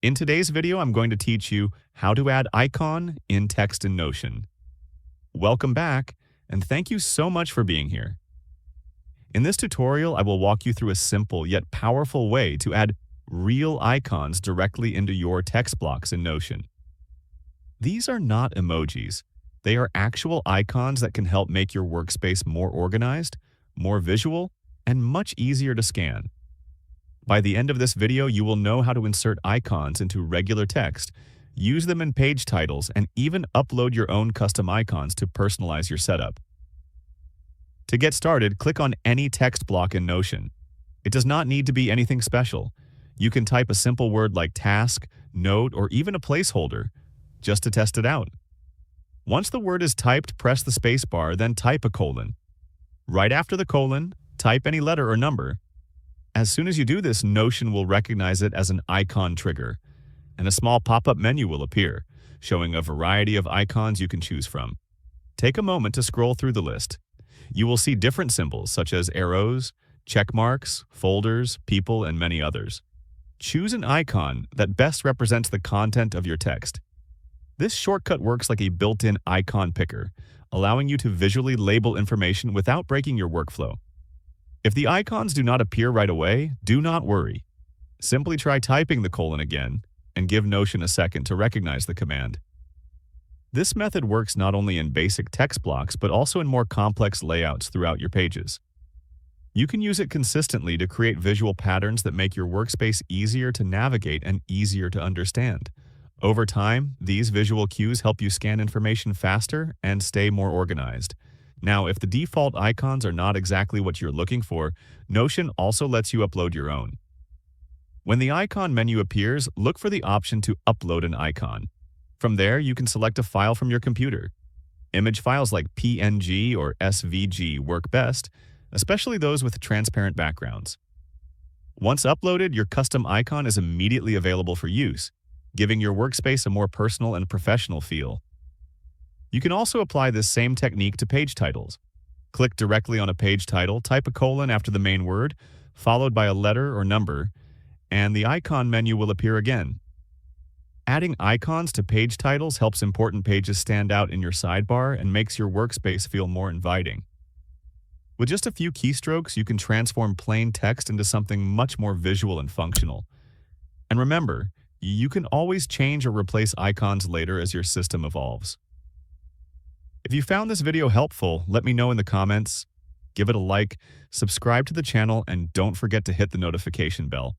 In today's video, I'm going to teach you how to add icon in text in Notion. Welcome back, and thank you so much for being here. In this tutorial, I will walk you through a simple yet powerful way to add real icons directly into your text blocks in Notion. These are not emojis. They are actual icons that can help make your workspace more organized, more visual, and much easier to scan. By the end of this video, you will know how to insert icons into regular text, use them in page titles, and even upload your own custom icons to personalize your setup. To get started, click on any text block in Notion. It does not need to be anything special. You can type a simple word like task, note, or even a placeholder, just to test it out. Once the word is typed, press the space bar, then type a colon. Right after the colon, type any letter or number. As soon as you do this, Notion will recognize it as an icon trigger, and a small pop-up menu will appear, showing a variety of icons you can choose from. Take a moment to scroll through the list. You will see different symbols such as arrows, check marks, folders, people, and many others. Choose an icon that best represents the content of your text. This shortcut works like a built-in icon picker, allowing you to visually label information without breaking your workflow. If the icons do not appear right away, do not worry. Simply try typing the colon again and give Notion a second to recognize the command. This method works not only in basic text blocks but also in more complex layouts throughout your pages. You can use it consistently to create visual patterns that make your workspace easier to navigate and easier to understand. Over time, these visual cues help you scan information faster and stay more organized. Now, if the default icons are not exactly what you're looking for, Notion also lets you upload your own. When the icon menu appears, look for the option to upload an icon. From there, you can select a file from your computer. Image files like PNG or SVG work best, especially those with transparent backgrounds. Once uploaded, your custom icon is immediately available for use, giving your workspace a more personal and professional feel. You can also apply this same technique to page titles. Click directly on a page title, type a colon after the main word, followed by a letter or number, and the icon menu will appear again. Adding icons to page titles helps important pages stand out in your sidebar and makes your workspace feel more inviting. With just a few keystrokes, you can transform plain text into something much more visual and functional. And remember, you can always change or replace icons later as your system evolves. If you found this video helpful, let me know in the comments, give it a like, subscribe to the channel, and don't forget to hit the notification bell.